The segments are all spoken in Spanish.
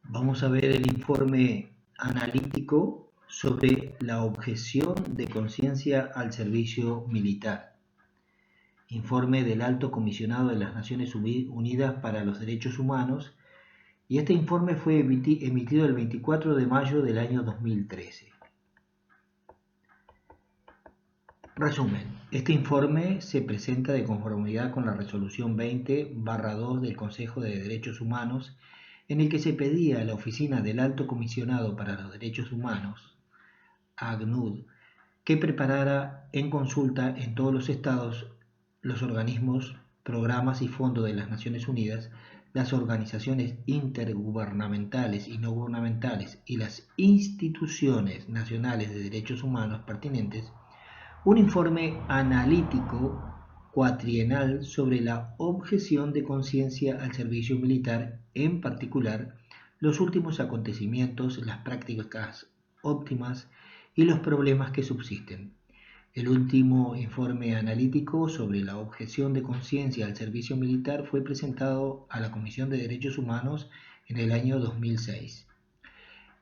Vamos a ver el informe analítico sobre la objeción de conciencia al servicio militar. Informe del Alto Comisionado de las Naciones Unidas para los Derechos Humanos, y este informe fue emitido el 24 de mayo del año 2013. Resumen, este informe se presenta de conformidad con la resolución 20/2 del Consejo de Derechos Humanos, en el que se pedía a la Oficina del Alto Comisionado para los Derechos Humanos, ACNUD, que preparara en consulta en todos los estados los organismos, programas y fondos de las Naciones Unidas, las organizaciones intergubernamentales y no gubernamentales y las instituciones nacionales de derechos humanos pertinentes, un informe analítico cuatrienal sobre la objeción de conciencia al servicio militar, en particular los últimos acontecimientos, las prácticas óptimas y los problemas que subsisten. El último informe analítico sobre la objeción de conciencia al servicio militar fue presentado a la Comisión de Derechos Humanos en el año 2006.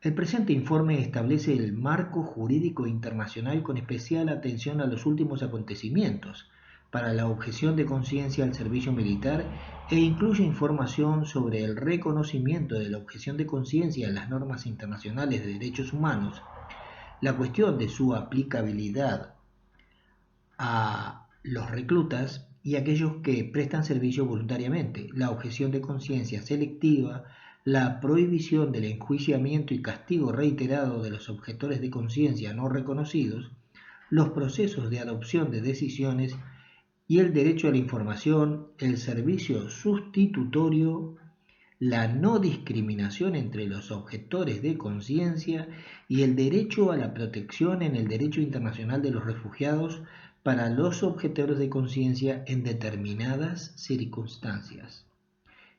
El presente informe establece el marco jurídico internacional con especial atención a los últimos acontecimientos para la objeción de conciencia al servicio militar e incluye información sobre el reconocimiento de la objeción de conciencia en las normas internacionales de derechos humanos, la cuestión de su aplicabilidad a los reclutas y aquellos que prestan servicio voluntariamente, la objeción de conciencia selectiva, la prohibición del enjuiciamiento y castigo reiterado de los objetores de conciencia no reconocidos, los procesos de adopción de decisiones y el derecho a la información, el servicio sustitutorio, la no discriminación entre los objetores de conciencia y el derecho a la protección en el derecho internacional de los refugiados para los objetores de conciencia en determinadas circunstancias.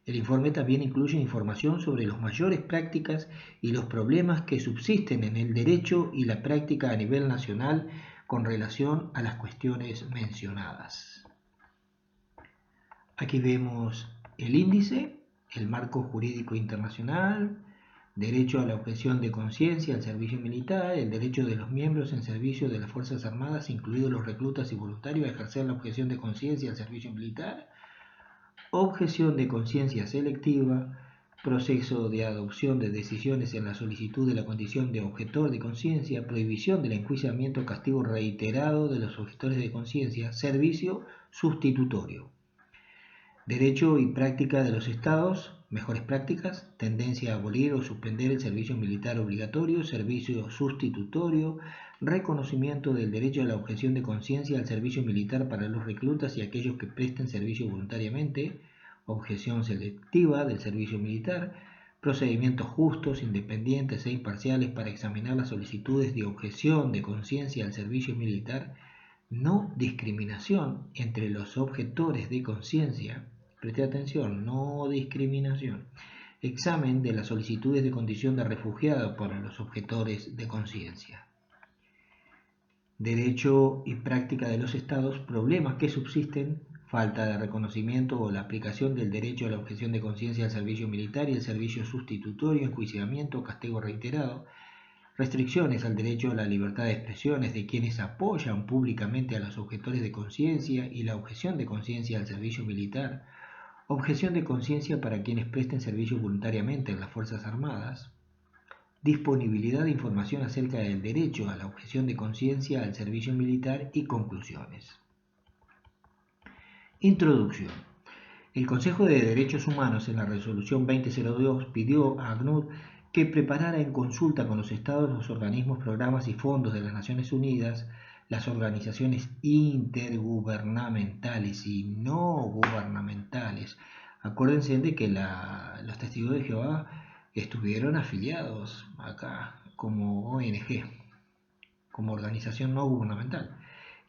El informe también incluye información sobre las mayores prácticas y los problemas que subsisten en el derecho y la práctica a nivel nacional con relación a las cuestiones mencionadas. Aquí vemos el índice, el marco jurídico internacional, derecho a la objeción de conciencia al servicio militar, el derecho de los miembros en servicio de las Fuerzas Armadas, incluidos los reclutas y voluntarios, a ejercer la objeción de conciencia al servicio militar, objeción de conciencia selectiva, proceso de adopción de decisiones en la solicitud de la condición de objetor de conciencia, prohibición del enjuiciamiento o castigo reiterado de los objetores de conciencia, servicio sustitutorio. Derecho y práctica de los estados, mejores prácticas, tendencia a abolir o suspender el servicio militar obligatorio, servicio sustitutorio, reconocimiento del derecho a la objeción de conciencia al servicio militar para los reclutas y aquellos que presten servicio voluntariamente, objeción selectiva del servicio militar, procedimientos justos, independientes e imparciales para examinar las solicitudes de objeción de conciencia al servicio militar, no discriminación entre los objetores de conciencia. Preste atención, no discriminación. Examen de las solicitudes de condición de refugiado para los objetores de conciencia. Derecho y práctica de los estados, problemas que subsisten, falta de reconocimiento o la aplicación del derecho a la objeción de conciencia al servicio militar y el servicio sustitutorio, enjuiciamiento o castigo reiterado, restricciones al derecho a la libertad de expresiones de quienes apoyan públicamente a los objetores de conciencia y la objeción de conciencia al servicio militar, objeción de conciencia para quienes presten servicio voluntariamente en las Fuerzas Armadas, disponibilidad de información acerca del derecho a la objeción de conciencia al servicio militar y conclusiones. Introducción. El Consejo de Derechos Humanos en la resolución 2002 pidió a ACNUD que preparara en consulta con los estados, los organismos, programas y fondos de las Naciones Unidas, las organizaciones intergubernamentales y no gubernamentales. Acuérdense de que los testigos de Jehová estuvieron afiliados acá como ONG, como organización no gubernamental,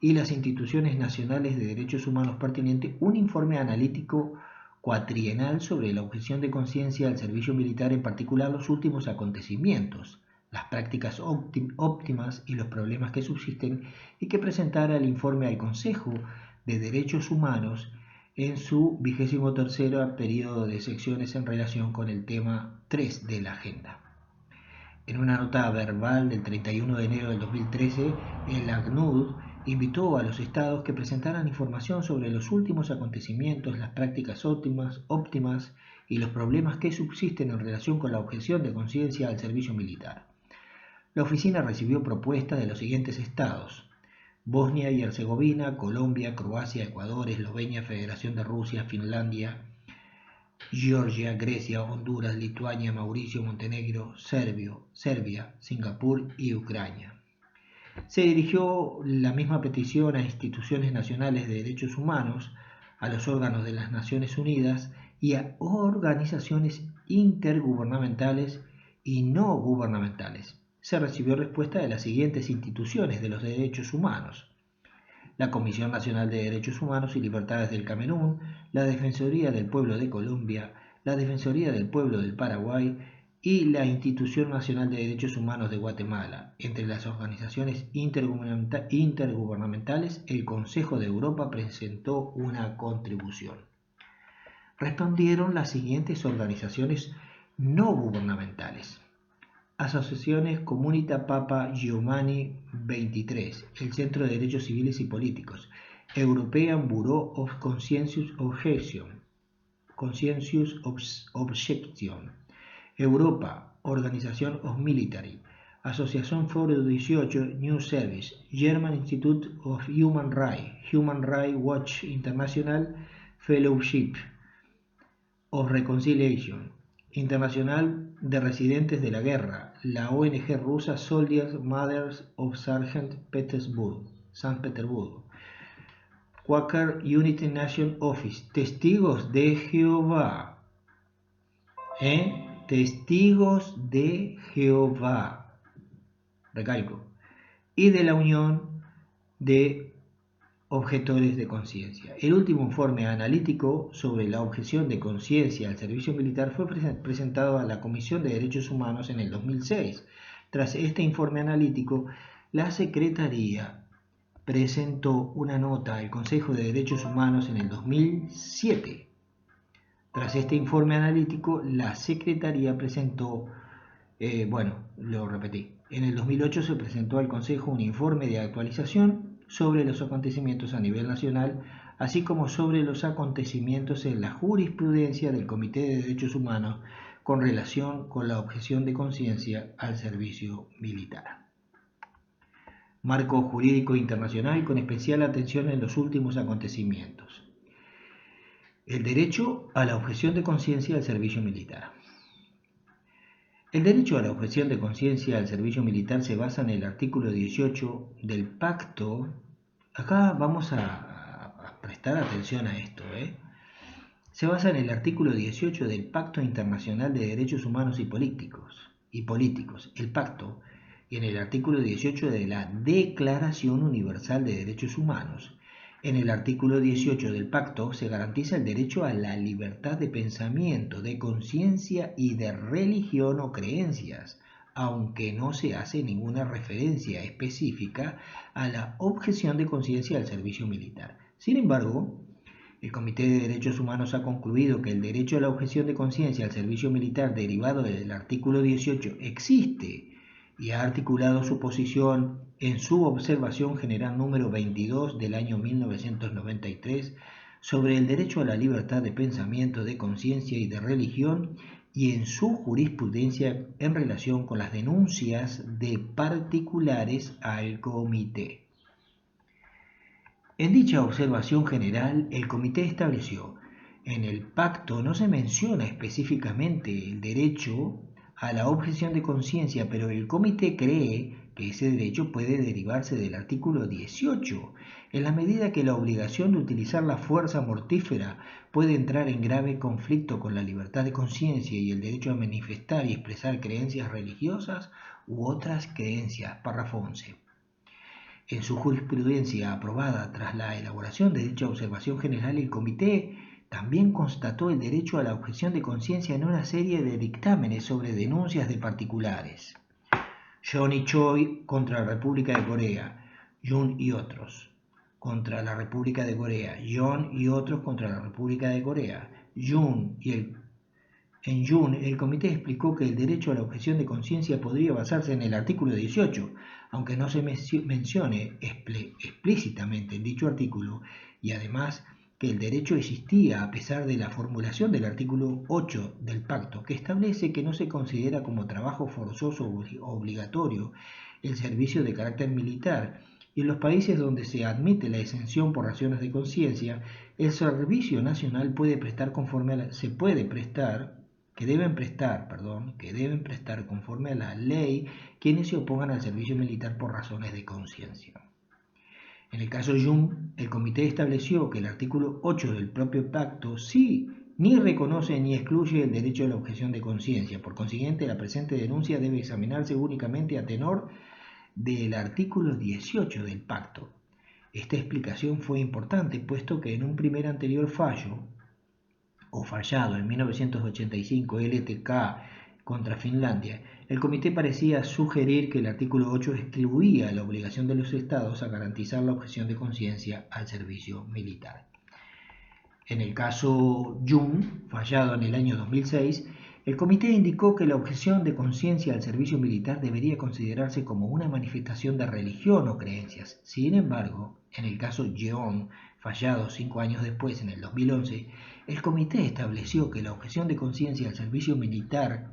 y las instituciones nacionales de derechos humanos pertinentes, un informe analítico cuatrienal sobre la objeción de conciencia al servicio militar, en particular los últimos acontecimientos, las prácticas óptimas y los problemas que subsisten, y que presentara el informe al Consejo de Derechos Humanos en su 23º periodo de secciones en relación con el tema 3 de la agenda. En una nota verbal del 31 de enero del 2013, el ACNUD invitó a los estados que presentaran información sobre los últimos acontecimientos, las prácticas óptimas y los problemas que subsisten en relación con la objeción de conciencia al servicio militar. La oficina recibió propuestas de los siguientes estados: Bosnia y Herzegovina, Colombia, Croacia, Ecuador, Eslovenia, Federación de Rusia, Finlandia, Georgia, Grecia, Honduras, Lituania, Mauricio, Montenegro, Serbia, Singapur y Ucrania. Se dirigió la misma petición a instituciones nacionales de derechos humanos, a los órganos de las Naciones Unidas y a organizaciones intergubernamentales y no gubernamentales. Se recibió respuesta de las siguientes instituciones de los derechos humanos: la Comisión Nacional de Derechos Humanos y Libertades del Camerún, la Defensoría del Pueblo de Colombia, la Defensoría del Pueblo del Paraguay y la Institución Nacional de Derechos Humanos de Guatemala. Entre las organizaciones intergubernamentales, el Consejo de Europa presentó una contribución. Respondieron las siguientes organizaciones no gubernamentales: Asociaciones Comunità Papa Giovanni XXIII, el Centro de Derechos Civiles y Políticos, European Bureau of Conscientious Objection, Europa, Organization of Military, Asociación Foro 18, New Service, German Institute of Human Rights, Human Rights Watch International Fellowship of Reconciliation, Internacional de Residentes de la Guerra, la ONG rusa Soldiers Mothers of St. Petersburgo, Quaker Unity Nation Office, Testigos de Jehová, Testigos de Jehová, recalco, y de la Unión de Objetores de Conciencia. El último informe analítico sobre la objeción de conciencia al servicio militar fue presentado a la Comisión de Derechos Humanos en el 2006. Tras este informe analítico, la Secretaría presentó una nota al Consejo de Derechos Humanos en el 2007. Tras este informe analítico, la Secretaría presentó, lo repetí, en el 2008 se presentó al Consejo un informe de actualización sobre los acontecimientos a nivel nacional, así como sobre los acontecimientos en la jurisprudencia del Comité de Derechos Humanos con relación con la objeción de conciencia al servicio militar. Marco jurídico internacional con especial atención en los últimos acontecimientos. El derecho a la objeción de conciencia al servicio militar. El derecho a la objeción de conciencia al servicio militar se basa en el artículo 18 del pacto. Acá vamos a prestar atención a esto. Se basa en el artículo 18 del Pacto Internacional de Derechos Humanos y Políticos, el pacto, y en el artículo 18 de la Declaración Universal de Derechos Humanos. En el artículo 18 del pacto se garantiza el derecho a la libertad de pensamiento, de conciencia y de religión o creencias, aunque no se hace ninguna referencia específica a la objeción de conciencia al servicio militar. Sin embargo, el Comité de Derechos Humanos ha concluido que el derecho a la objeción de conciencia al servicio militar derivado del artículo 18 existe y ha articulado su posición en su observación general número 22 del año 1993 sobre el derecho a la libertad de pensamiento, de conciencia y de religión, y en su jurisprudencia en relación con las denuncias de particulares al comité. En dicha observación general, el comité estableció: en el pacto no se menciona específicamente el derecho a la objeción de conciencia, pero el comité cree que ese derecho puede derivarse del artículo 18, en la medida que la obligación de utilizar la fuerza mortífera puede entrar en grave conflicto con la libertad de conciencia y el derecho a manifestar y expresar creencias religiosas u otras creencias. Párrafo 11. En su jurisprudencia aprobada tras la elaboración de dicha observación general, el comité también constató el derecho a la objeción de conciencia en una serie de dictámenes sobre denuncias de particulares. Johnny Choi contra la República de Corea, Jun y otros. contra la República de Corea, Jeon y otros contra la República de Corea. En Jun, el comité explicó que el derecho a la objeción de conciencia podría basarse en el artículo 18, aunque no se mencione explícitamente en dicho artículo, y además que el derecho existía a pesar de la formulación del artículo 8 del pacto, que establece que no se considera como trabajo forzoso o obligatorio el servicio de carácter militar, y en los países donde se admite la exención por razones de conciencia, el servicio nacional puede prestar conforme a que deben prestar conforme a la ley quienes se opongan al servicio militar por razones de conciencia. En el caso Jun, el comité estableció que el artículo 8 del propio pacto sí ni reconoce ni excluye el derecho a la objeción de conciencia. Por consiguiente, la presente denuncia debe examinarse únicamente a tenor del artículo 18 del pacto. Esta explicación fue importante, puesto que en un primer anterior fallado en 1985 LTK contra Finlandia, el comité parecía sugerir que el artículo 8 excluía la obligación de los estados a garantizar la objeción de conciencia al servicio militar. En el caso Jun, fallado en el año 2006, el comité indicó que la objeción de conciencia al servicio militar debería considerarse como una manifestación de religión o creencias. Sin embargo, en el caso Jeon, fallado 5 años después, en el 2011, el comité estableció que la objeción de conciencia al servicio militar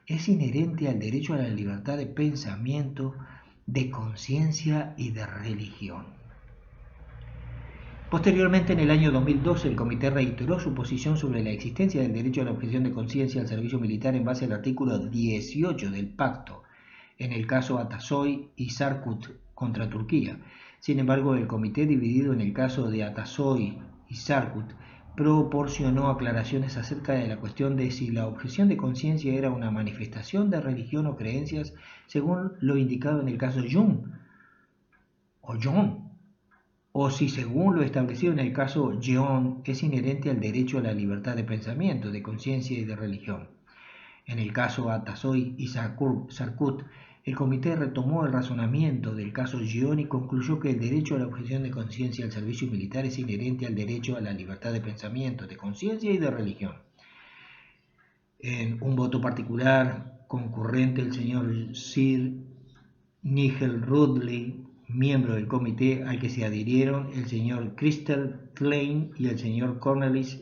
es inherente al derecho a la libertad de pensamiento, de conciencia y de religión. Posteriormente, en el año 2012, el comité reiteró su posición sobre la existencia del derecho a la objeción de conciencia al servicio militar en base al artículo 18 del pacto, en el caso Atasoy y Sarkut contra Turquía. Sin embargo, el comité dividido en el caso de Atasoy y Sarkut proporcionó aclaraciones acerca de la cuestión de si la objeción de conciencia era una manifestación de religión o creencias, según lo indicado en el caso Jun o John, o si según lo establecido en el caso Jeon es inherente al derecho a la libertad de pensamiento, de conciencia y de religión. En el caso Atasoy y Sarkut, el comité retomó el razonamiento del caso Jeon y concluyó que el derecho a la objeción de conciencia al servicio militar es inherente al derecho a la libertad de pensamiento, de conciencia y de religión. En un voto particular concurrente, el señor Sir Nigel Rudley, miembro del comité al que se adhirieron el señor Crystal Klein y el señor Cornelis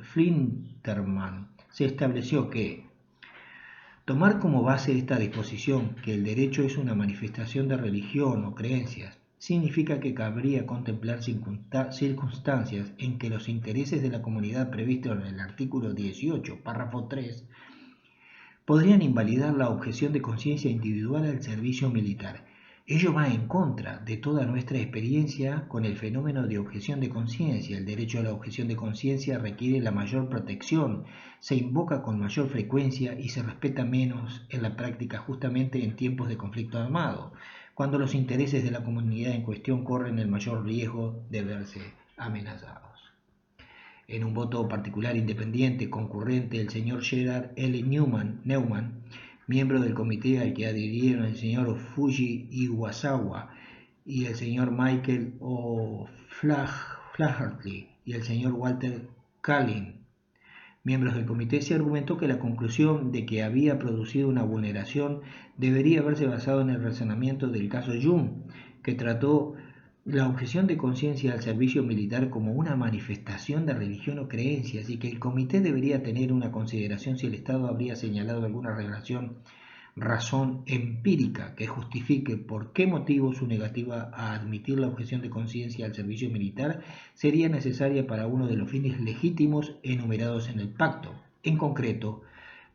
Flinterman, se estableció que tomar como base esta disposición, que el derecho es una manifestación de religión o creencias, significa que cabría contemplar circunstancias en que los intereses de la comunidad previstos en el artículo 18, párrafo 3, podrían invalidar la objeción de conciencia individual al servicio militar. Ello va en contra de toda nuestra experiencia con el fenómeno de objeción de conciencia. El derecho a la objeción de conciencia requiere la mayor protección, se invoca con mayor frecuencia y se respeta menos en la práctica justamente en tiempos de conflicto armado, cuando los intereses de la comunidad en cuestión corren el mayor riesgo de verse amenazados. En un voto particular independiente concurrente, el señor Gerard L. Neumann, miembro del comité al que adhirieron el señor Fuji Iwasawa y el señor Michael O'Flaherty y el señor Walter Kalin, miembros del comité, se argumentó que la conclusión de que había producido una vulneración debería haberse basado en el razonamiento del caso Jun, que trató la objeción de conciencia al servicio militar como una manifestación de religión o creencias, y que el comité debería tener una consideración si el Estado habría señalado alguna razón empírica que justifique por qué motivo su negativa a admitir la objeción de conciencia al servicio militar sería necesaria para uno de los fines legítimos enumerados en el pacto, en concreto,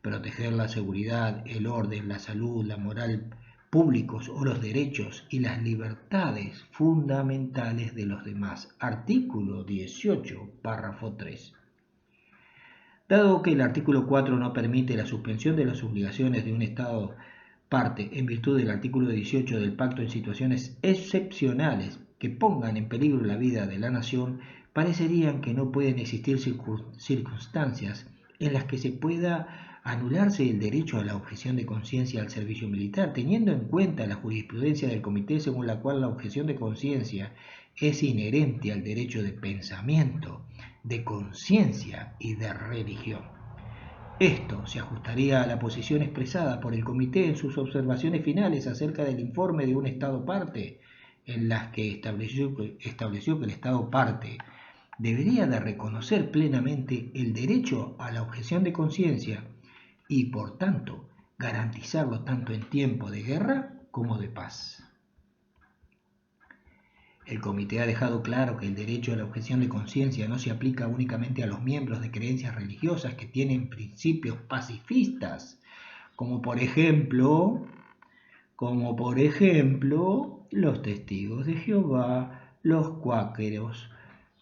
proteger la seguridad, el orden, la salud, la moral públicos o los derechos y las libertades fundamentales de los demás. Artículo 18, párrafo 3. Dado que el artículo 4 no permite la suspensión de las obligaciones de un Estado parte en virtud del artículo 18 del pacto en situaciones excepcionales que pongan en peligro la vida de la nación, parecerían que no pueden existir circunstancias en las que se pueda anularse el derecho a la objeción de conciencia al servicio militar, teniendo en cuenta la jurisprudencia del Comité según la cual la objeción de conciencia es inherente al derecho de pensamiento, de conciencia y de religión. Esto se ajustaría a la posición expresada por el Comité en sus observaciones finales acerca del informe de un Estado parte, en las que estableció que el Estado parte debería de reconocer plenamente el derecho a la objeción de conciencia y, por tanto, garantizarlo tanto en tiempo de guerra como de paz. El Comité ha dejado claro que el derecho a la objeción de conciencia no se aplica únicamente a los miembros de creencias religiosas que tienen principios pacifistas, como por ejemplo los testigos de Jehová, los cuáqueros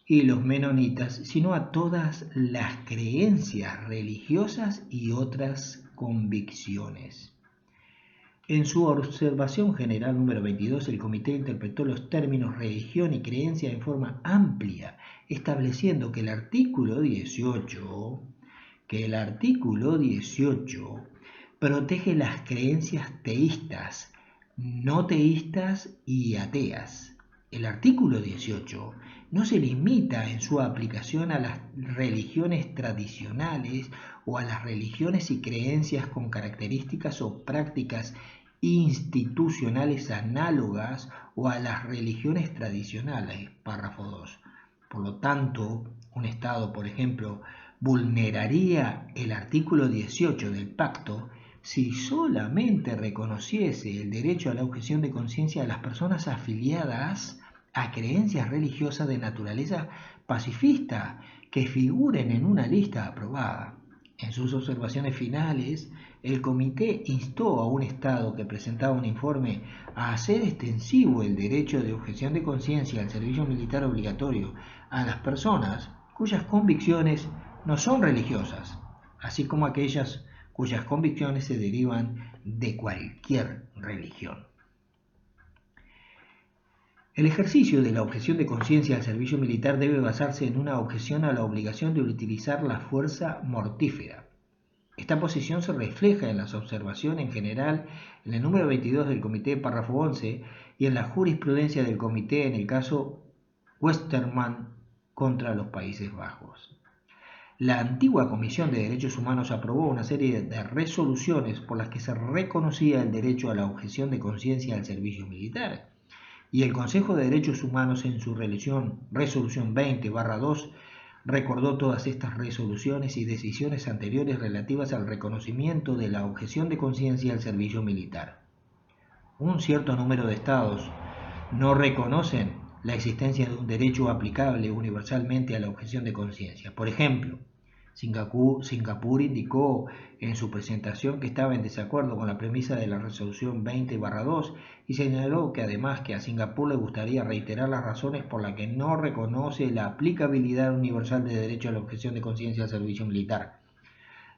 y los menonitas, sino a todas las creencias religiosas y otras convicciones. En su observación general número 22, el Comité interpretó los términos religión y creencia en forma amplia, estableciendo que el artículo 18 protege las creencias teístas, no teístas y ateas. El artículo 18 no se limita en su aplicación a las religiones tradicionales o a las religiones y creencias con características o prácticas institucionales análogas o a las religiones tradicionales, párrafo 2. Por lo tanto, un Estado, por ejemplo, vulneraría el artículo 18 del pacto si solamente reconociese el derecho a la objeción de conciencia a las personas afiliadas a creencias religiosas de naturaleza pacifista que figuren en una lista aprobada. En sus observaciones finales, el Comité instó a un Estado que presentaba un informe a hacer extensivo el derecho de objeción de conciencia al servicio militar obligatorio a las personas cuyas convicciones no son religiosas, así como aquellas cuyas convicciones se derivan de cualquier religión. El ejercicio de la objeción de conciencia al servicio militar debe basarse en una objeción a la obligación de utilizar la fuerza mortífera. Esta posición se refleja en las observaciones en general en el número 22 del Comité, párrafo 11, y en la jurisprudencia del Comité en el caso Westermann contra los Países Bajos. La antigua Comisión de Derechos Humanos aprobó una serie de resoluciones por las que se reconocía el derecho a la objeción de conciencia al servicio militar, y el Consejo de Derechos Humanos en su resolución 20/2 recordó todas estas resoluciones y decisiones anteriores relativas al reconocimiento de la objeción de conciencia al servicio militar. Un cierto número de estados no reconocen la existencia de un derecho aplicable universalmente a la objeción de conciencia. Por ejemplo, Singapur indicó en su presentación que estaba en desacuerdo con la premisa de la resolución 20/2 y señaló que además que a Singapur le gustaría reiterar las razones por las que no reconoce la aplicabilidad universal del derecho a la objeción de conciencia al servicio militar.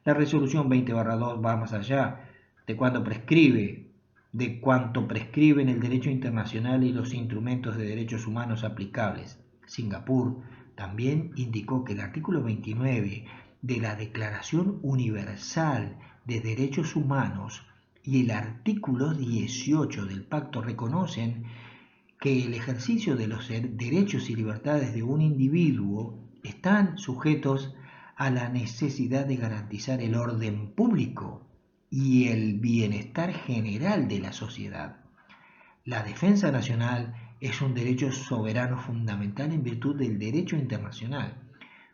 La resolución 20/2 va más allá de cuanto prescriben el derecho internacional y los instrumentos de derechos humanos aplicables. Singapur también indicó que el artículo 29 de la Declaración Universal de Derechos Humanos y el artículo 18 del Pacto reconocen que el ejercicio de los derechos y libertades de un individuo están sujetos a la necesidad de garantizar el orden público y el bienestar general de la sociedad. La defensa nacional es un derecho soberano fundamental en virtud del derecho internacional.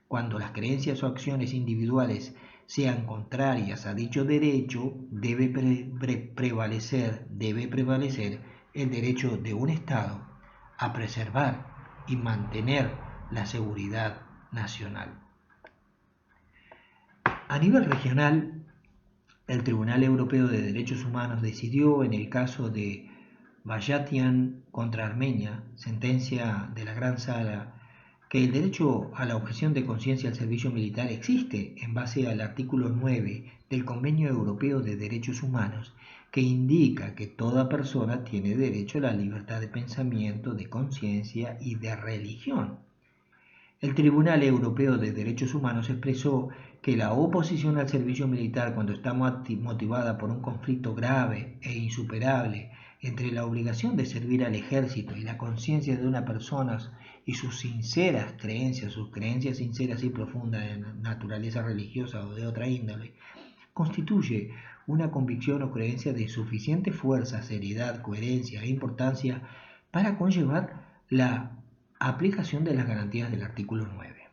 Cuando las creencias o acciones individuales sean contrarias a dicho derecho, debe prevalecer el derecho de un Estado a preservar y mantener la seguridad nacional. A nivel regional, el Tribunal Europeo de Derechos Humanos decidió en el caso de Bayatian contra Armenia, sentencia de la Gran Sala, que el derecho a la objeción de conciencia al servicio militar existe en base al artículo 9 del Convenio Europeo de Derechos Humanos, que indica que toda persona tiene derecho a la libertad de pensamiento, de conciencia y de religión. El Tribunal Europeo de Derechos Humanos expresó que la oposición al servicio militar, cuando está motivada por un conflicto grave e insuperable entre la obligación de servir al ejército y la conciencia de una persona y sus creencias sinceras y profundas de naturaleza religiosa o de otra índole, constituye una convicción o creencia de suficiente fuerza, seriedad, coherencia e importancia para conllevar la aplicación de las garantías del artículo 9.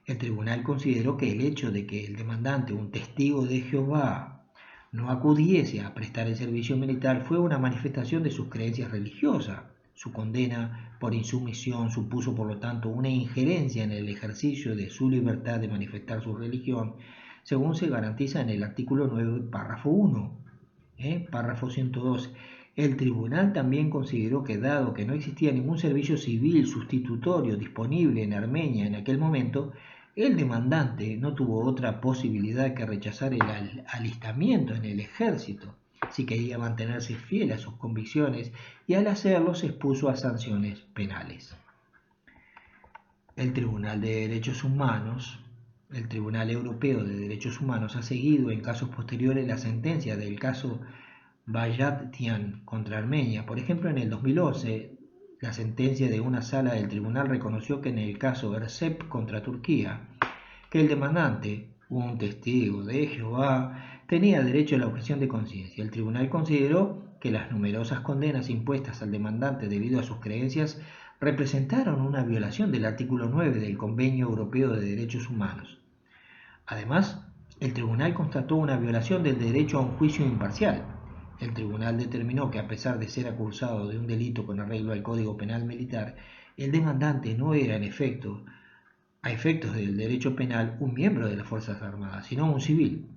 El tribunal consideró que el hecho de que el demandante, un testigo de Jehová, no acudiese a prestar el servicio militar fue una manifestación de sus creencias religiosas. Su condena por insumisión supuso, por lo tanto, una injerencia en el ejercicio de su libertad de manifestar su religión, según se garantiza en el artículo 9, párrafo 1. Párrafo 102. El tribunal también consideró que, dado que no existía ningún servicio civil sustitutorio disponible en Armenia en aquel momento, el demandante no tuvo otra posibilidad que rechazar el alistamiento en el ejército si quería mantenerse fiel a sus convicciones, y al hacerlo se expuso a sanciones penales. El Tribunal de Derechos Humanos, el Tribunal Europeo de Derechos Humanos, ha seguido en casos posteriores la sentencia del caso Bayatyan contra Armenia. Por ejemplo, en el 2011, la sentencia de una sala del tribunal reconoció que en el caso Ercep contra Turquía, que el demandante, un testigo de Jehová, tenía derecho a la objeción de conciencia. El tribunal consideró que las numerosas condenas impuestas al demandante debido a sus creencias representaron una violación del artículo 9 del Convenio Europeo de Derechos Humanos. Además, el tribunal constató una violación del derecho a un juicio imparcial. El tribunal determinó que, a pesar de ser acusado de un delito con arreglo al Código Penal Militar, el demandante no era a efectos del derecho penal, un miembro de las Fuerzas Armadas, sino un civil.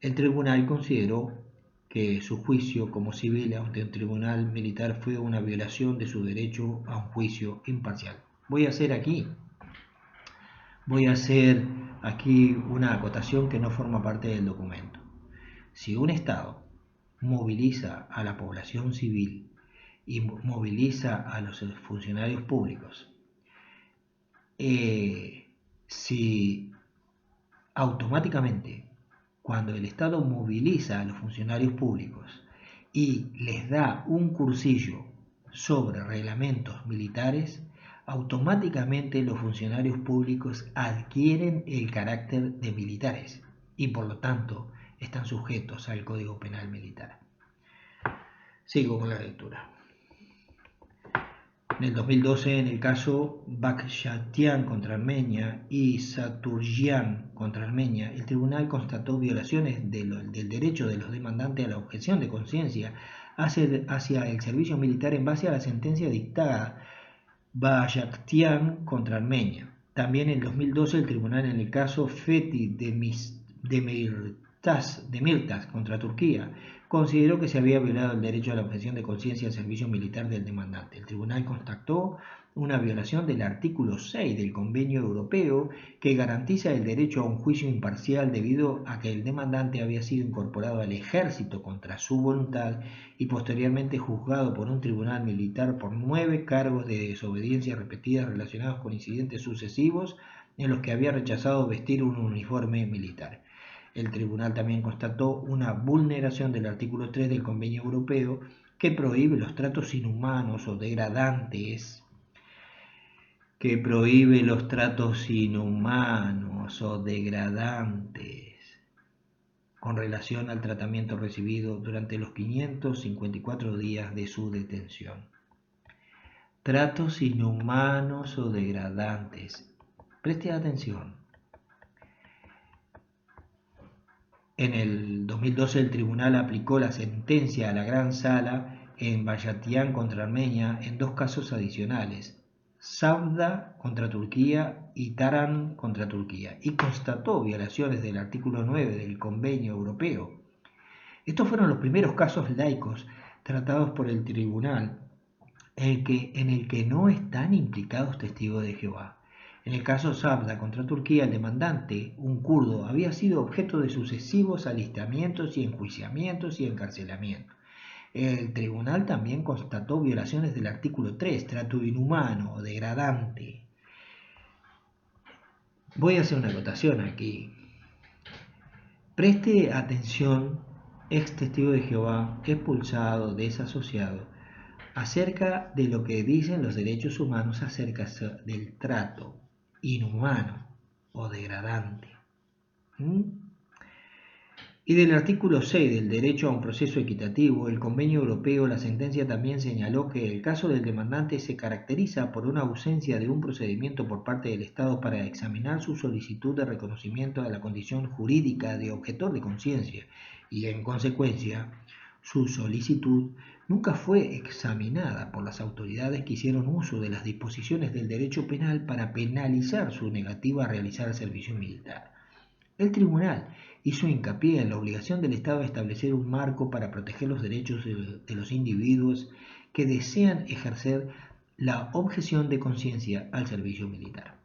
El tribunal consideró que su juicio como civil ante un tribunal militar fue una violación de su derecho a un juicio imparcial. Voy a hacer aquí una acotación que no forma parte del documento. Si un Estado moviliza a la población civil y moviliza a los funcionarios públicos, si automáticamente, cuando el Estado moviliza a los funcionarios públicos y les da un cursillo sobre reglamentos militares, automáticamente los funcionarios públicos adquieren el carácter de militares y, por lo tanto, están sujetos al Código Penal Militar. Sigo con la lectura. En el 2012, en el caso Bakhshatyan contra Armenia y Saturjian contra Armenia, el tribunal constató violaciones del derecho de los demandantes a la objeción de conciencia hacia el servicio militar en base a la sentencia dictada Bakhshatyan contra Armenia. También en 2012, el tribunal en el caso Fethi Demirtas contra Turquía consideró que se había violado el derecho a la objeción de conciencia al servicio militar del demandante. El tribunal constató una violación del artículo 6 del Convenio Europeo, que garantiza el derecho a un juicio imparcial debido a que el demandante había sido incorporado al ejército contra su voluntad y posteriormente juzgado por un tribunal militar por 9 cargos de desobediencia repetidas relacionados con incidentes sucesivos en los que había rechazado vestir un uniforme militar. El tribunal también constató una vulneración del artículo 3 del Convenio Europeo, que prohíbe los tratos inhumanos o degradantes con relación al tratamiento recibido durante los 554 días de su detención. Tratos inhumanos o degradantes. Preste atención. En el 2012, el tribunal aplicó la sentencia a la Gran Sala en Bakhshatyan contra Armenia en 2 casos adicionales, Savda contra Turquía y Taran contra Turquía, y constató violaciones del artículo 9 del Convenio Europeo. Estos fueron los primeros casos laicos tratados por el tribunal en el que no están implicados testigos de Jehová. En el caso Savda contra Turquía, el demandante, un kurdo, había sido objeto de sucesivos alistamientos y enjuiciamientos y encarcelamientos. El tribunal también constató violaciones del artículo 3, trato inhumano o degradante. Voy a hacer una acotación aquí. Preste atención, ex testigo de Jehová, expulsado, desasociado, acerca de lo que dicen los derechos humanos acerca del trato inhumano o degradante. Y del artículo 6 del derecho a un proceso equitativo, el Convenio Europeo, la sentencia también señaló que el caso del demandante se caracteriza por una ausencia de un procedimiento por parte del Estado para examinar su solicitud de reconocimiento de la condición jurídica de objetor de conciencia y, en consecuencia, su solicitud nunca fue examinada por las autoridades que hicieron uso de las disposiciones del derecho penal para penalizar su negativa a realizar el servicio militar. El tribunal hizo hincapié en la obligación del Estado de establecer un marco para proteger los derechos de los individuos que desean ejercer la objeción de conciencia al servicio militar.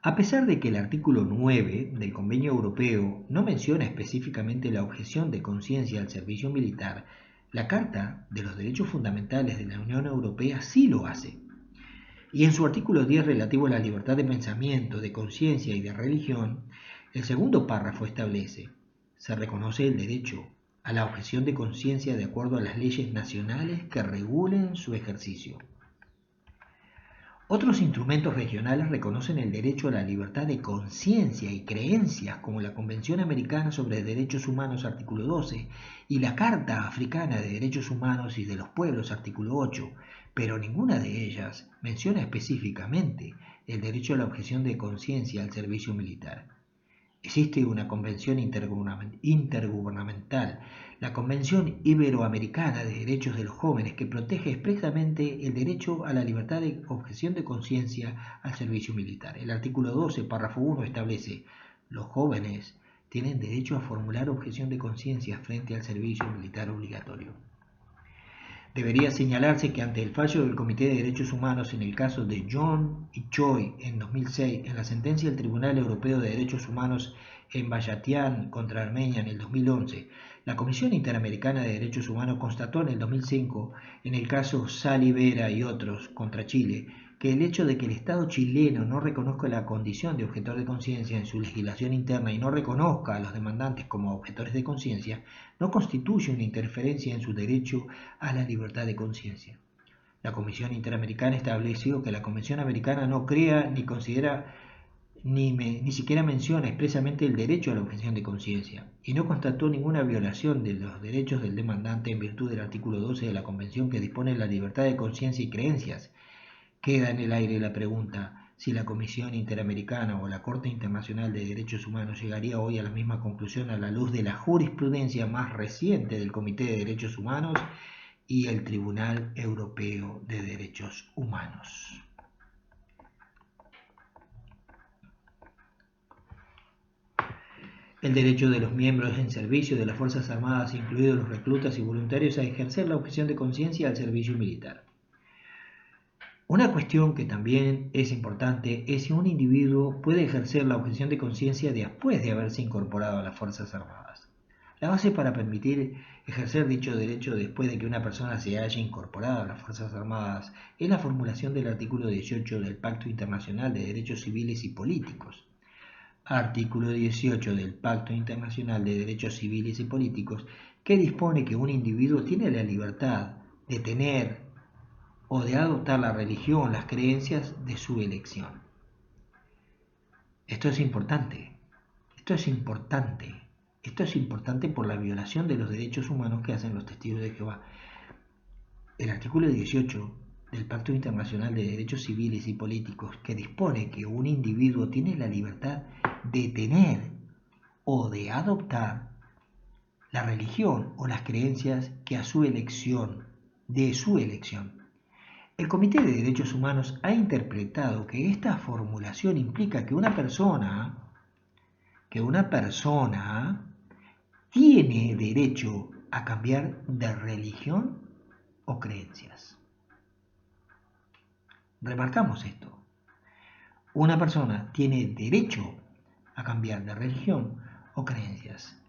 A pesar de que el artículo 9 del Convenio Europeo no menciona específicamente la objeción de conciencia al servicio militar, la Carta de los Derechos Fundamentales de la Unión Europea sí lo hace. Y en su artículo 10 relativo a la libertad de pensamiento, de conciencia y de religión, el segundo párrafo establece: se reconoce el derecho a la objeción de conciencia de acuerdo a las leyes nacionales que regulen su ejercicio. Otros instrumentos regionales reconocen el derecho a la libertad de conciencia y creencias, como la Convención Americana sobre Derechos Humanos, artículo 12, y la Carta Africana de Derechos Humanos y de los Pueblos, artículo 8, pero ninguna de ellas menciona específicamente el derecho a la objeción de conciencia al servicio militar. Existe una convención intergubernamental, la Convención Iberoamericana de Derechos de los Jóvenes, que protege expresamente el derecho a la libertad de objeción de conciencia al servicio militar. El artículo 12, párrafo 1, establece: los jóvenes tienen derecho a formular objeción de conciencia frente al servicio militar obligatorio. Debería señalarse que ante el fallo del Comité de Derechos Humanos en el caso de John y Choi en 2006, en la sentencia del Tribunal Europeo de Derechos Humanos en Bayatián contra Armenia en el 2011, la Comisión Interamericana de Derechos Humanos constató en el 2005, en el caso Sally Vera y otros contra Chile, que el hecho de que el Estado chileno no reconozca la condición de objetor de conciencia en su legislación interna y no reconozca a los demandantes como objetores de conciencia no constituye una interferencia en su derecho a la libertad de conciencia. La Comisión Interamericana estableció que la Convención Americana no crea ni considera ni siquiera menciona expresamente el derecho a la objeción de conciencia y no constató ninguna violación de los derechos del demandante en virtud del artículo 12 de la Convención, que dispone la libertad de conciencia y creencias. Queda en el aire la pregunta si la Comisión Interamericana o la Corte Internacional de Derechos Humanos llegaría hoy a la misma conclusión a la luz de la jurisprudencia más reciente del Comité de Derechos Humanos y el Tribunal Europeo de Derechos Humanos. El derecho de los miembros en servicio de las Fuerzas Armadas, incluidos los reclutas y voluntarios, a ejercer la objeción de conciencia al servicio militar. Una cuestión que también es importante es si un individuo puede ejercer la objeción de conciencia después de haberse incorporado a las Fuerzas Armadas. La base para permitir ejercer dicho derecho después de que una persona se haya incorporado a las Fuerzas Armadas es la formulación del artículo 18 del Pacto Internacional de Derechos Civiles y Políticos. Artículo 18 del Pacto Internacional de Derechos Civiles y Políticos, que dispone que un individuo tiene la libertad de tener o de adoptar la religión, las creencias de su elección. Esto es importante, esto es importante por la violación de los derechos humanos que hacen los testigos de Jehová. El artículo 18 del Pacto Internacional de Derechos Civiles y Políticos, que dispone que un individuo tiene la libertad de tener o de adoptar la religión o las creencias que a su elección, de su elección. El Comité de Derechos Humanos ha interpretado que esta formulación implica que una persona tiene derecho a cambiar de religión o creencias. Remarcamos esto. Una persona tiene derecho a cambiar de religión o creencias.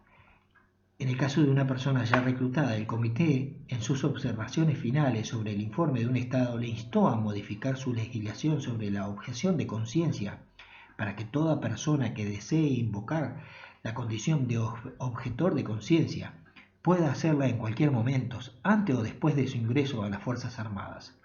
En el caso de una persona ya reclutada, el comité, en sus observaciones finales sobre el informe de un Estado, le instó a modificar su legislación sobre la objeción de conciencia para que toda persona que desee invocar la condición de objetor de conciencia pueda hacerla en cualquier momento, antes o después de su ingreso a las Fuerzas Armadas.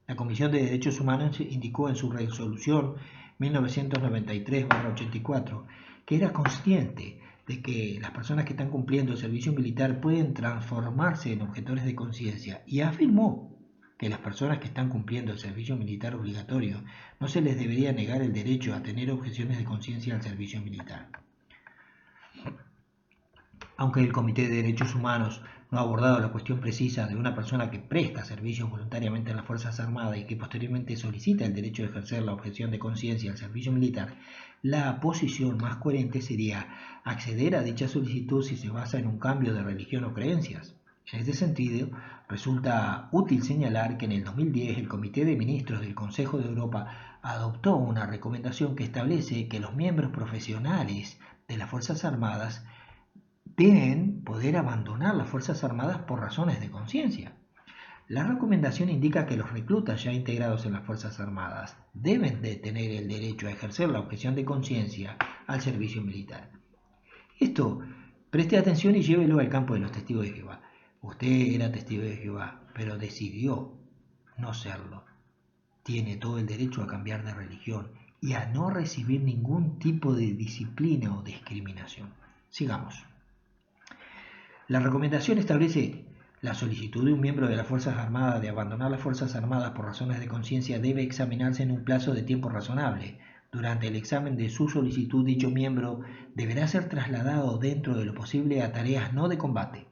La Comisión de Derechos Humanos indicó en su resolución 1993/84 que era consciente de que las personas que están cumpliendo el servicio militar pueden transformarse en objetores de conciencia y afirmó que las personas que están cumpliendo el servicio militar obligatorio no se les debería negar el derecho a tener objeciones de conciencia al servicio militar. Aunque el Comité de Derechos Humanos no ha abordado la cuestión precisa de una persona que presta servicio voluntariamente en las Fuerzas Armadas y que posteriormente solicita el derecho de ejercer la objeción de conciencia al servicio militar, la posición más coherente sería acceder a dicha solicitud si se basa en un cambio de religión o creencias. En este sentido, resulta útil señalar que en el 2010 el Comité de Ministros del Consejo de Europa adoptó una recomendación que establece que los miembros profesionales de las Fuerzas Armadas deben poder abandonar las Fuerzas Armadas por razones de conciencia. La recomendación indica que los reclutas ya integrados en las Fuerzas Armadas deben de tener el derecho a ejercer la objeción de conciencia al servicio militar. Esto, preste atención y llévelo al campo de los testigos de Jehová. Usted era testigo de Jehová, pero decidió no serlo. Tiene todo el derecho a cambiar de religión y a no recibir ningún tipo de disciplina o discriminación. Sigamos. La recomendación establece la solicitud de un miembro de las Fuerzas Armadas de abandonar las Fuerzas Armadas por razones de conciencia debe examinarse en un plazo de tiempo razonable. Durante el examen de su solicitud, dicho miembro deberá ser trasladado dentro de lo posible a tareas no de combate.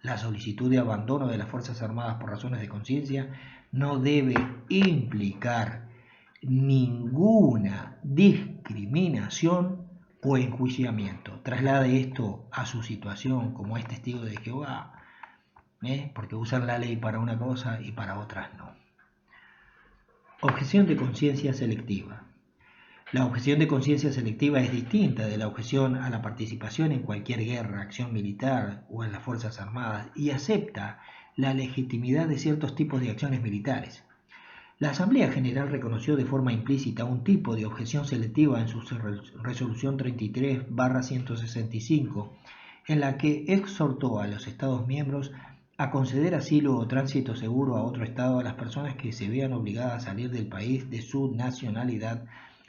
La solicitud de abandono de las Fuerzas Armadas por razones de conciencia no debe implicar ninguna discriminación o enjuiciamiento. Traslade esto a su situación como es testigo de Jehová, porque usan la ley para una cosa y para otras no. Objeción de conciencia selectiva. La objeción de conciencia selectiva es distinta de la objeción a la participación en cualquier guerra, acción militar o en las Fuerzas Armadas y acepta la legitimidad de ciertos tipos de acciones militares. La Asamblea General reconoció de forma implícita un tipo de objeción selectiva en su resolución 33/165, en la que exhortó a los Estados miembros a conceder asilo o tránsito seguro a otro Estado a las personas que se vean obligadas a salir del país de su nacionalidad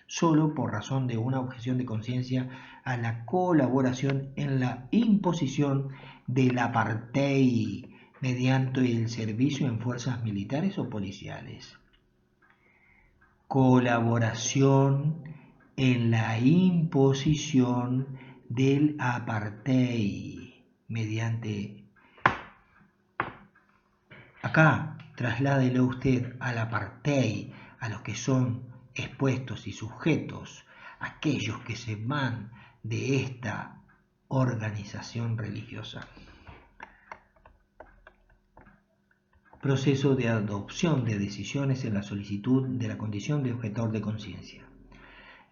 solo por razón de una objeción de conciencia a la colaboración en la imposición del apartheid mediante el servicio en fuerzas militares o policiales. Colaboración en la imposición del apartheid mediante... Acá, trasládelo usted al apartheid, a los que son expuestos y sujetos, aquellos que se van de esta organización religiosa. Proceso de adopción de decisiones en la solicitud de la condición de objetor de conciencia.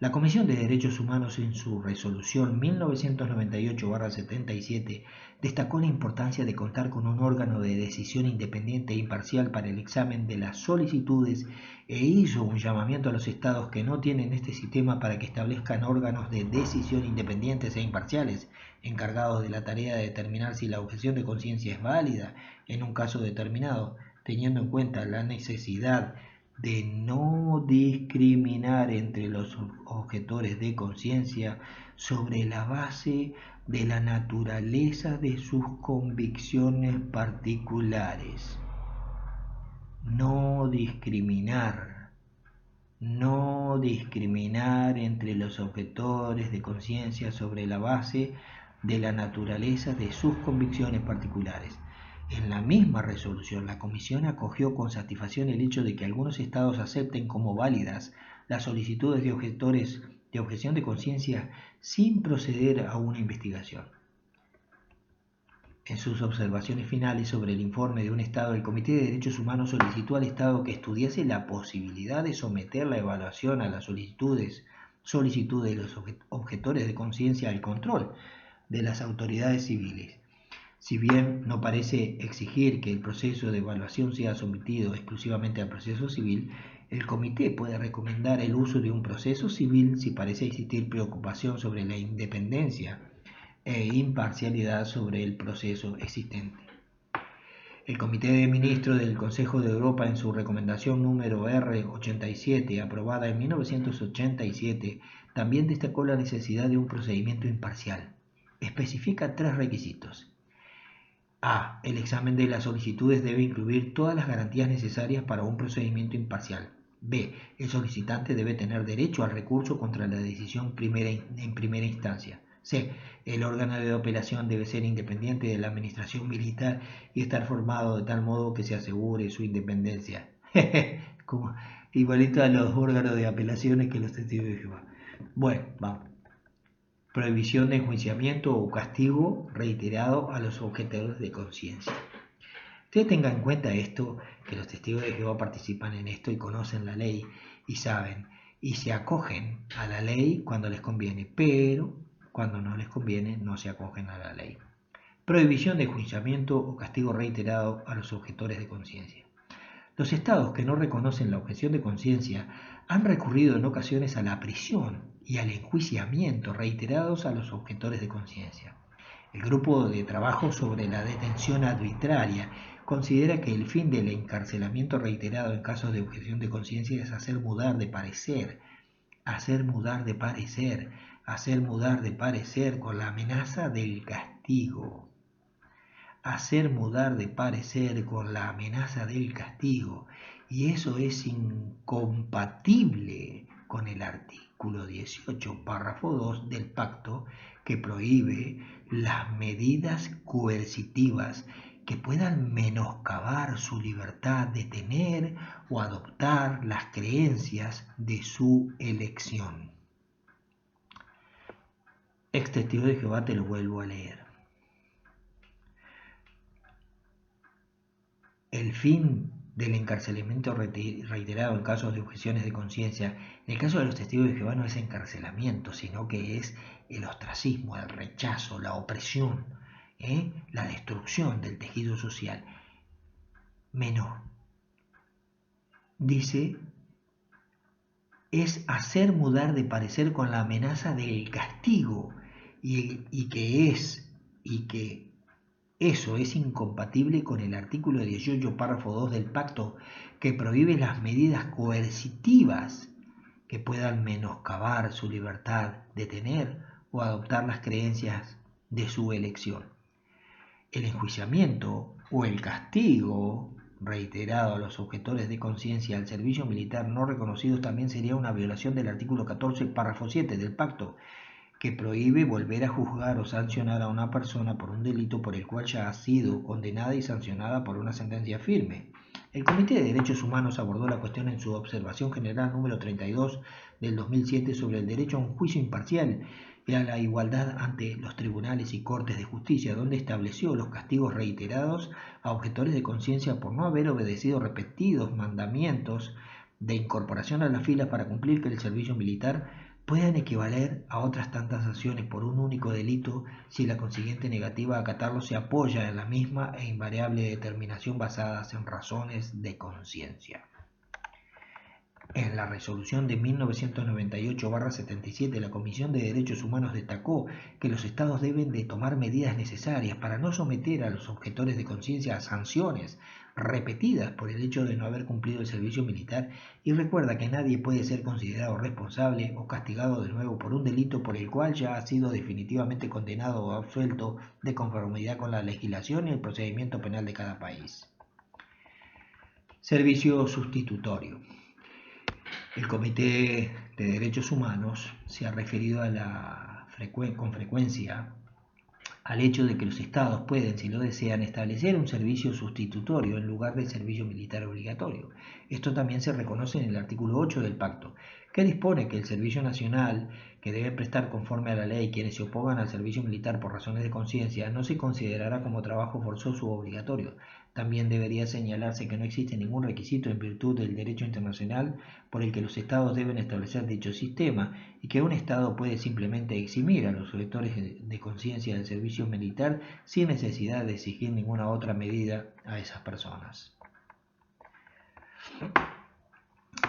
La Comisión de Derechos Humanos en su resolución 1998/77 destacó la importancia de contar con un órgano de decisión independiente e imparcial para el examen de las solicitudes e hizo un llamamiento a los estados que no tienen este sistema para que establezcan órganos de decisión independientes e imparciales encargados de la tarea de determinar si la objeción de conciencia es válida en un caso determinado, teniendo en cuenta la necesidad de no discriminar entre los objetores de conciencia sobre la base de la naturaleza de sus convicciones particulares. No discriminar entre los objetores de conciencia sobre la base de la naturaleza de sus convicciones particulares. En la misma resolución, la Comisión acogió con satisfacción el hecho de que algunos estados acepten como válidas las solicitudes de objetores de objeción de conciencia sin proceder a una investigación. En sus observaciones finales sobre el informe de un estado, el Comité de Derechos Humanos solicitó al estado que estudiase la posibilidad de someter la evaluación a las solicitudes de los objetores de conciencia al control de las autoridades civiles. Si bien no parece exigir que el proceso de evaluación sea sometido exclusivamente al proceso civil, El comité puede recomendar el uso de un proceso civil si parece existir preocupación sobre la independencia e imparcialidad sobre el proceso existente. El Comité de Ministros del Consejo de Europa, en su recomendación número R87, aprobada en 1987, también destacó la necesidad de un procedimiento imparcial. Especifica 3 requisitos. A. El examen de las solicitudes debe incluir todas las garantías necesarias para un procedimiento imparcial. B. El solicitante debe tener derecho al recurso contra la decisión en primera instancia. C. El órgano de apelación debe ser independiente de la administración militar y estar formado de tal modo que se asegure su independencia. Como, igualito a los órganos de apelaciones que los testigos de Jehová. Bueno, vamos. Prohibición de enjuiciamiento o castigo reiterado a los objetores de conciencia. Usted tenga en cuenta esto, que los testigos de Jehová participan en esto y conocen la ley y saben y se acogen a la ley cuando les conviene, pero cuando no les conviene no se acogen a la ley. Prohibición de enjuiciamiento o castigo reiterado a los objetores de conciencia. Los estados que no reconocen la objeción de conciencia han recurrido en ocasiones a la prisión y al enjuiciamiento reiterados a los objetores de conciencia. El grupo de trabajo sobre la detención arbitraria considera que el fin del encarcelamiento reiterado en casos de objeción de conciencia es hacer mudar de parecer con la amenaza del castigo. Hacer mudar de parecer con la amenaza del castigo, y eso es incompatible con el artículo 18, párrafo 2 del pacto, que prohíbe las medidas coercitivas que puedan menoscabar su libertad de tener o adoptar las creencias de su elección. Ex testigo de Jehová, te lo vuelvo a leer. El fin del encarcelamiento reiterado en casos de objeciones de conciencia, en el caso de los testigos de Jehová no es encarcelamiento, sino que es el ostracismo, el rechazo, la opresión, la destrucción del tejido social. Menos, dice, es hacer mudar de parecer con la amenaza del castigo y que eso es incompatible con el artículo 18, párrafo 2 del pacto, que prohíbe las medidas coercitivas que puedan menoscabar su libertad de tener o adoptar las creencias de su elección. El enjuiciamiento o el castigo reiterado a los objetores de conciencia al servicio militar no reconocidos también sería una violación del artículo 14, párrafo 7 del pacto, que prohíbe volver a juzgar o sancionar a una persona por un delito por el cual ya ha sido condenada y sancionada por una sentencia firme. El Comité de Derechos Humanos abordó la cuestión en su observación general número 32 del 2007 sobre el derecho a un juicio imparcial y a la igualdad ante los tribunales y cortes de justicia, donde estableció los castigos reiterados a objetores de conciencia por no haber obedecido repetidos mandamientos de incorporación a las filas para cumplir con el servicio militar puedan equivaler a otras tantas sanciones por un único delito si la consiguiente negativa a acatarlo se apoya en la misma e invariable determinación basadas en razones de conciencia. En la resolución de 1998/77, la Comisión de Derechos Humanos destacó que los Estados deben de tomar medidas necesarias para no someter a los objetores de conciencia a sanciones repetidas por el hecho de no haber cumplido el servicio militar y recuerda que nadie puede ser considerado responsable o castigado de nuevo por un delito por el cual ya ha sido definitivamente condenado o absuelto de conformidad con la legislación y el procedimiento penal de cada país. Servicio sustitutorio. El Comité de Derechos Humanos se ha referido con frecuencia al hecho de que los Estados pueden, si lo desean, establecer un servicio sustitutorio en lugar del servicio militar obligatorio. Esto también se reconoce en el artículo 8 del pacto, que dispone que el servicio nacional que deben prestar conforme a la ley quienes se opongan al servicio militar por razones de conciencia no se considerará como trabajo forzoso o obligatorio. También debería señalarse que no existe ningún requisito en virtud del derecho internacional por el que los Estados deben establecer dicho sistema y que un Estado puede simplemente eximir a los objetores de conciencia del servicio militar sin necesidad de exigir ninguna otra medida a esas personas.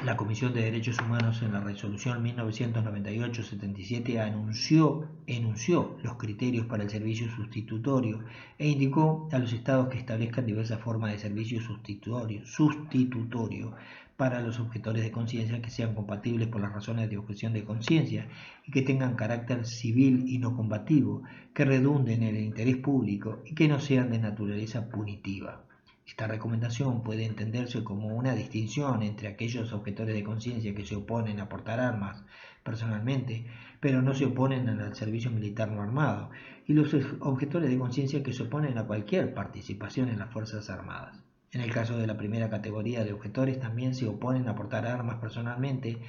La Comisión de Derechos Humanos en la resolución 1998-77 enunció los criterios para el servicio sustitutorio e indicó a los estados que establezcan diversas formas de servicio sustitutorio para los objetores de conciencia que sean compatibles por las razones de objeción de conciencia y que tengan carácter civil y no combativo, que redunden en el interés público y que no sean de naturaleza punitiva. Esta recomendación puede entenderse como una distinción entre aquellos objetores de conciencia que se oponen a portar armas personalmente, pero no se oponen al servicio militar no armado, y los objetores de conciencia que se oponen a cualquier participación en las Fuerzas Armadas. En el caso de la primera categoría de objetores, también se oponen a portar armas personalmente.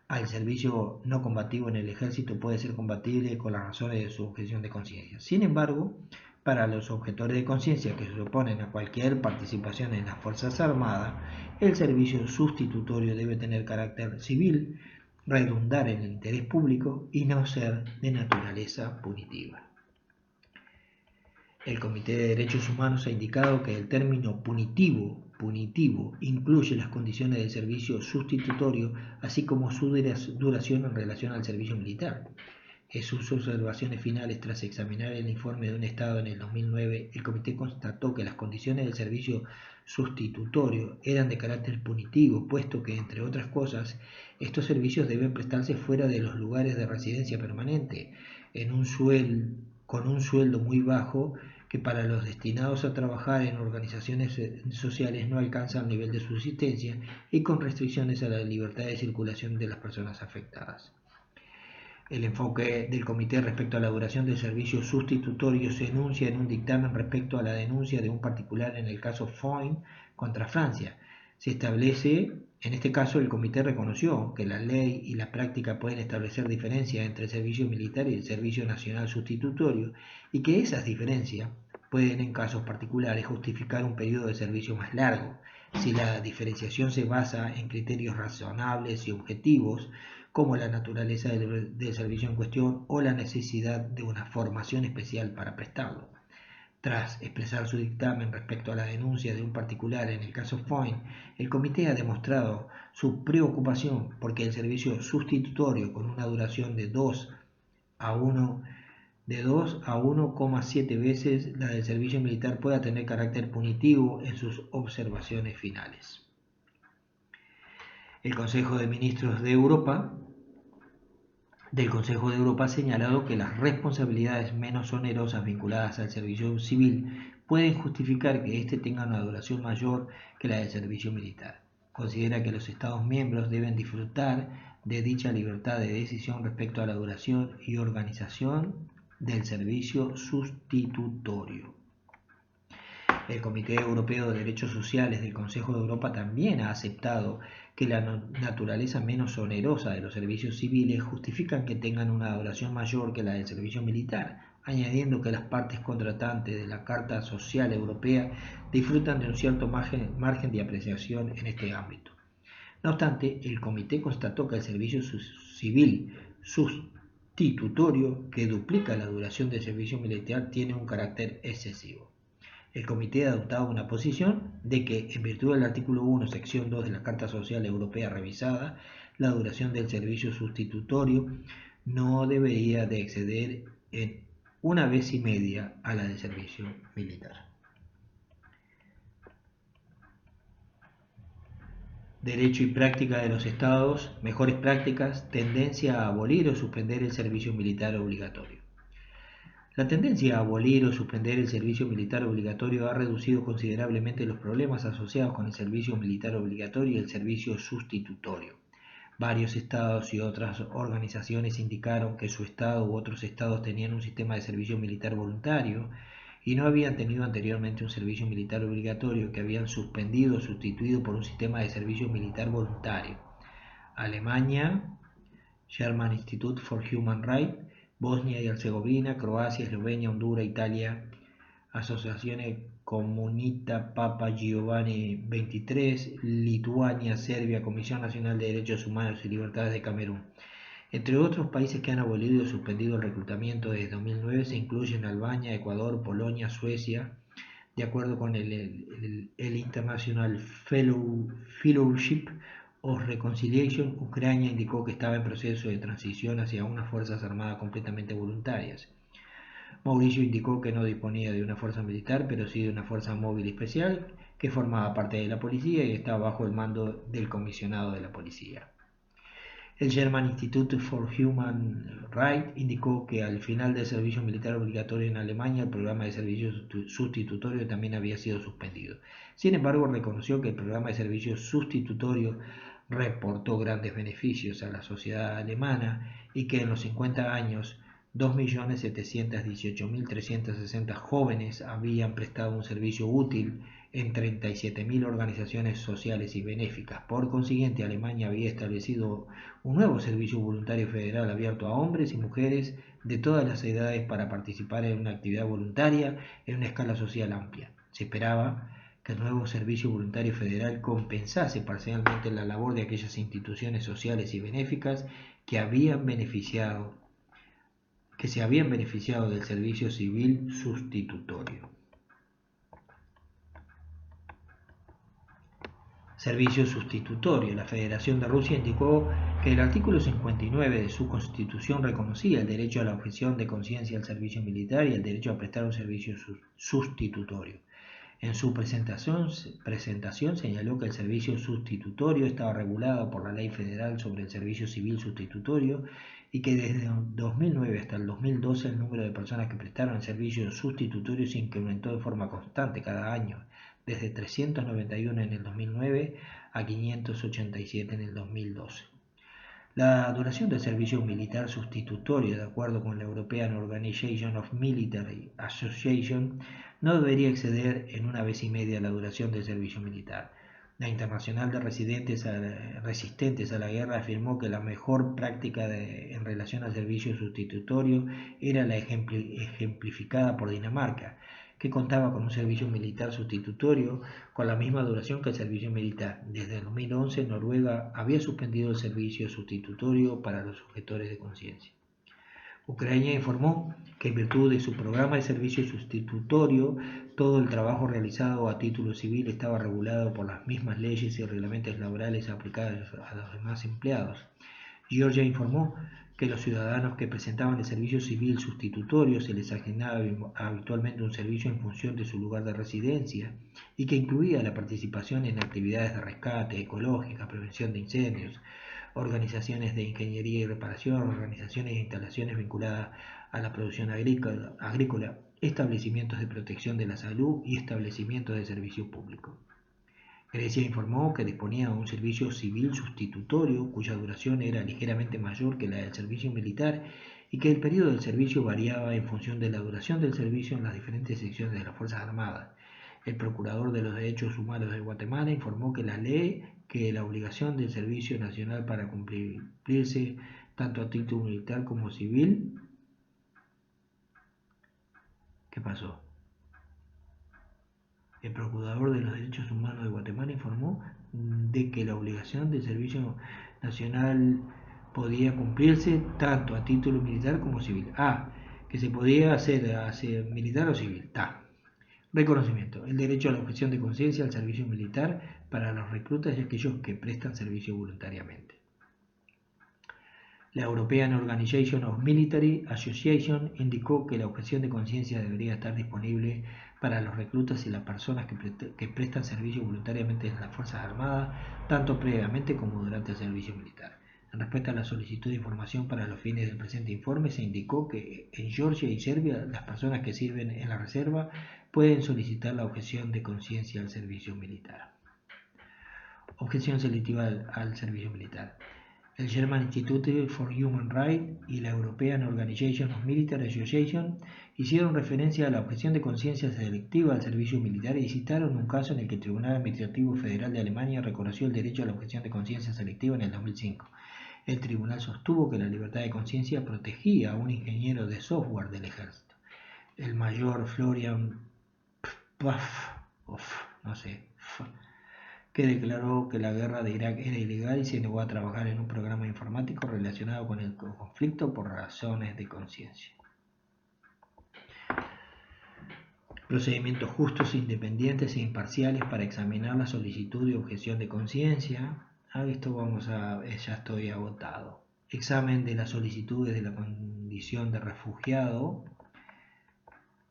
Al servicio no combativo en el ejército puede ser compatible con las razones de su objeción de conciencia. Sin embargo, para los objetores de conciencia que se oponen a cualquier participación en las Fuerzas Armadas, el servicio sustitutorio debe tener carácter civil, redundar en el interés público y no ser de naturaleza punitiva. El Comité de Derechos Humanos ha indicado que el término punitivo incluye las condiciones del servicio sustitutorio, así como su duración en relación al servicio militar. En sus observaciones finales, tras examinar el informe de un Estado en el 2009, el Comité constató que las condiciones del servicio sustitutorio eran de carácter punitivo, puesto que, entre otras cosas, estos servicios deben prestarse fuera de los lugares de residencia permanente, con un sueldo muy bajo que para los destinados a trabajar en organizaciones sociales no alcanza el nivel de subsistencia y con restricciones a la libertad de circulación de las personas afectadas. El enfoque del Comité respecto a la duración del servicio sustitutorio se enuncia en un dictamen respecto a la denuncia de un particular en el caso Foyn contra Francia. Se establece, en este caso el Comité reconoció que la ley y la práctica pueden establecer diferencias entre el servicio militar y el servicio nacional sustitutorio y que esas diferencias pueden en casos particulares justificar un periodo de servicio más largo, si la diferenciación se basa en criterios razonables y objetivos, como la naturaleza del servicio en cuestión o la necesidad de una formación especial para prestarlo. Tras expresar su dictamen respecto a la denuncia de un particular en el caso Foyn, el Comité ha demostrado su preocupación porque el servicio sustitutorio con una duración de 2 a 1,7 veces la del servicio militar pueda tener carácter punitivo en sus observaciones finales. El Consejo de Ministros del Consejo de Europa ha señalado que las responsabilidades menos onerosas vinculadas al servicio civil pueden justificar que éste tenga una duración mayor que la del servicio militar. Considera que los Estados miembros deben disfrutar de dicha libertad de decisión respecto a la duración y organización del servicio sustitutorio. El Comité Europeo de Derechos Sociales del Consejo de Europa también ha aceptado que la naturaleza menos onerosa de los servicios civiles justifican que tengan una duración mayor que la del servicio militar, añadiendo que las partes contratantes de la Carta Social Europea disfrutan de un cierto margen de apreciación en este ámbito. No obstante, el Comité constató que el servicio civil sustitutorio, que duplica la duración del servicio militar, tiene un carácter excesivo. El Comité ha adoptado una posición de que, en virtud del artículo 1, sección 2 de la Carta Social Europea revisada, la duración del servicio sustitutorio no debería de exceder en 1,5 veces a la del servicio militar. Derecho y práctica de los Estados, mejores prácticas, tendencia a abolir o suspender el servicio militar obligatorio. La tendencia a abolir o suspender el servicio militar obligatorio ha reducido considerablemente los problemas asociados con el servicio militar obligatorio y el servicio sustitutorio. Varios estados y otras organizaciones indicaron que su estado u otros estados tenían un sistema de servicio militar voluntario y no habían tenido anteriormente un servicio militar obligatorio, que habían suspendido o sustituido por un sistema de servicio militar voluntario. Alemania, German Institute for Human Rights, Bosnia y Herzegovina, Croacia, Eslovenia, Honduras, Italia, Asociazione Comunità Papa Giovanni XXIII, Lituania, Serbia, Comisión Nacional de Derechos Humanos y Libertades de Camerún. Entre otros países que han abolido o suspendido el reclutamiento desde 2009 se incluyen Albania, Ecuador, Polonia, Suecia, de acuerdo con el International Fellowship of Reconciliation, Ucrania indicó que estaba en proceso de transición hacia unas fuerzas armadas completamente voluntarias. Mauricio indicó que no disponía de una fuerza militar, pero sí de una fuerza móvil especial que formaba parte de la policía y estaba bajo el mando del comisionado de la policía. El German Institute for Human Rights indicó que al final del servicio militar obligatorio en Alemania, el programa de servicio sustitutorio también había sido suspendido. Sin embargo, reconoció que el programa de servicio sustitutorio reportó grandes beneficios a la sociedad alemana y que en los 50 años 2.718.360 jóvenes habían prestado un servicio útil en 37.000 organizaciones sociales y benéficas. Por consiguiente, Alemania había establecido un nuevo servicio voluntario federal abierto a hombres y mujeres de todas las edades para participar en una actividad voluntaria en una escala social amplia. Se esperaba que el nuevo servicio voluntario federal compensase parcialmente la labor de aquellas instituciones sociales y benéficas que se habían beneficiado del servicio civil sustitutorio. Servicio sustitutorio. La Federación de Rusia indicó que el artículo 59 de su Constitución reconocía el derecho a la objeción de conciencia al servicio militar y el derecho a prestar un servicio sustitutorio. En su presentación señaló que el servicio sustitutorio estaba regulado por la Ley Federal sobre el Servicio Civil Sustitutorio y que desde 2009 hasta el 2012 el número de personas que prestaron el servicio sustitutorio se incrementó de forma constante cada año, desde 391 en el 2009 a 587 en el 2012. La duración del servicio militar sustitutorio, de acuerdo con la European Organization of Military Association, no debería exceder en 1,5 veces la duración del servicio militar. La Internacional de Resistentes a la Guerra afirmó que la mejor práctica en relación al servicio sustitutorio era la ejemplificada por Dinamarca, que contaba con un servicio militar sustitutorio con la misma duración que el servicio militar. Desde el 2011, Noruega había suspendido el servicio sustitutorio para los objetores de conciencia. Ucrania informó que en virtud de su programa de servicio sustitutorio, todo el trabajo realizado a título civil estaba regulado por las mismas leyes y reglamentos laborales aplicados a los demás empleados. Georgia informó que los ciudadanos que presentaban el servicio civil sustitutorio se les asignaba habitualmente un servicio en función de su lugar de residencia y que incluía la participación en actividades de rescate, ecológica, prevención de incendios, organizaciones de ingeniería y reparación, organizaciones e instalaciones vinculadas a la producción agrícola, establecimientos de protección de la salud y establecimientos de servicio público. Grecia informó que disponía de un servicio civil sustitutorio cuya duración era ligeramente mayor que la del servicio militar y que el periodo del servicio variaba en función de la duración del servicio en las diferentes secciones de las Fuerzas Armadas. El Procurador de los Derechos Humanos de Guatemala informó que la ley que la obligación del servicio nacional para cumplirse tanto a título militar como civil. ¿Qué pasó? El Procurador de los Derechos Humanos de Guatemala informó de que la obligación del servicio nacional podía cumplirse tanto a título militar como civil. Que se podía hacer militar o civil. Reconocimiento. El derecho a la objeción de conciencia al servicio militar para los reclutas y aquellos que prestan servicio voluntariamente. La European Organization of Military Association indicó que la objeción de conciencia debería estar disponible para los reclutas y las personas que prestan servicio voluntariamente en las Fuerzas Armadas, tanto previamente como durante el servicio militar. En respuesta a la solicitud de información para los fines del presente informe, se indicó que en Georgia y Serbia las personas que sirven en la reserva pueden solicitar la objeción de conciencia al servicio militar. Objeción selectiva al servicio militar. El German Institute for Human Rights y la European Organization of Military Association hicieron referencia a la objeción de conciencia selectiva al servicio militar y citaron un caso en el que el Tribunal Administrativo Federal de Alemania reconoció el derecho a la objeción de conciencia selectiva en el 2005. El tribunal sostuvo que la libertad de conciencia protegía a un ingeniero de software del ejército, el mayor Florian que declaró que la guerra de Irak era ilegal y se negó a trabajar en un programa informático relacionado con el conflicto por razones de conciencia. Procedimientos justos, independientes e imparciales para examinar la solicitud de objeción de conciencia. Esto ya estoy agotado. Examen de las solicitudes de la condición de refugiado,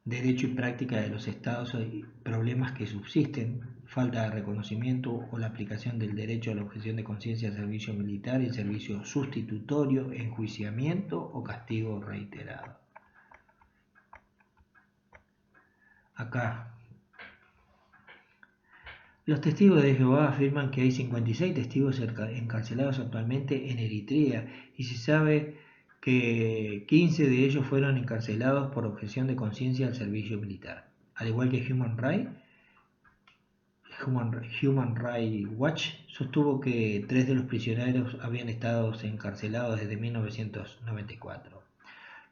derecho y práctica de los estados y problemas que subsisten, falta de reconocimiento o la aplicación del derecho a la objeción de conciencia al servicio militar y el servicio sustitutorio, enjuiciamiento o castigo reiterado. Acá, los testigos de Jehová afirman que hay 56 testigos encarcelados actualmente en Eritrea y se sabe que 15 de ellos fueron encarcelados por objeción de conciencia al servicio militar. Al igual que Human Rights Watch sostuvo que 3 de los prisioneros habían estado encarcelados desde 1994.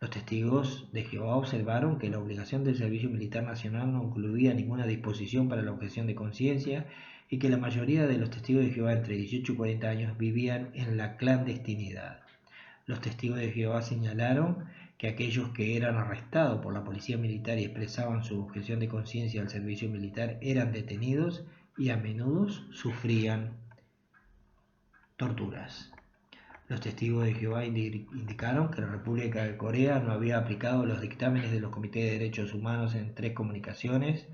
Los testigos de Jehová observaron que la obligación del servicio militar nacional no incluía ninguna disposición para la objeción de conciencia y que la mayoría de los testigos de Jehová entre 18 y 40 años vivían en la clandestinidad. Los testigos de Jehová señalaron que aquellos que eran arrestados por la policía militar y expresaban su objeción de conciencia al servicio militar eran detenidos y a menudo sufrían torturas. Los testigos de Jehová indicaron que la República de Corea no había aplicado los dictámenes de los comités de derechos humanos en las tres comunicaciones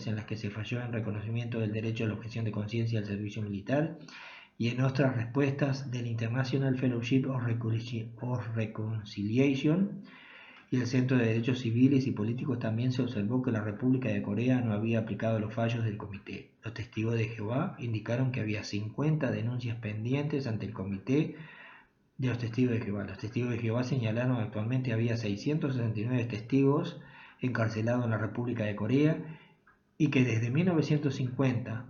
en las que se falló en reconocimiento del derecho a la objeción de conciencia al servicio militar y en otras respuestas del International Fellowship of Reconciliation y el Centro de Derechos Civiles y Políticos. También se observó que la República de Corea no había aplicado los fallos del comité. Los testigos de Jehová indicaron que había 50 denuncias pendientes ante el comité de los testigos de Jehová. Los testigos de Jehová señalaron que actualmente había 669 testigos encarcelados en la República de Corea y que desde 1950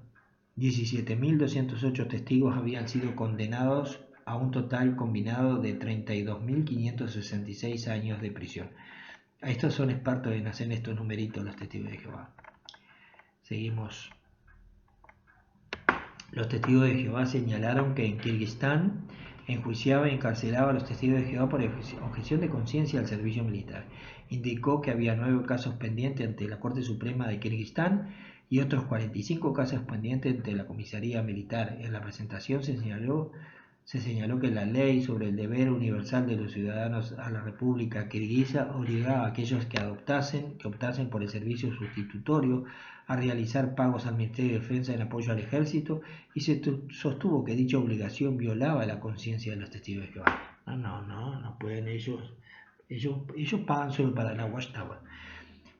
17.208 testigos habían sido condenados a un total combinado de 32.566 años de prisión. Estos son expertos en hacer estos numeritos, los testigos de Jehová. Seguimos. Los testigos de Jehová señalaron que en Kirguistán enjuiciaba y encarcelaba a los testigos de Jehová por objeción de conciencia al servicio militar. Indicó que había 9 casos pendientes ante la Corte Suprema de Kirguistán y otros 45 casos pendientes ante la Comisaría Militar. En la presentación se señaló que la ley sobre el deber universal de los ciudadanos a la República Kirguisa obligaba a aquellos que optasen por el servicio sustitutorio a realizar pagos al Ministerio de Defensa en apoyo al ejército y se sostuvo que dicha obligación violaba la conciencia de los testigos de Jehová. No pueden ellos pagan solo para la Watchtower.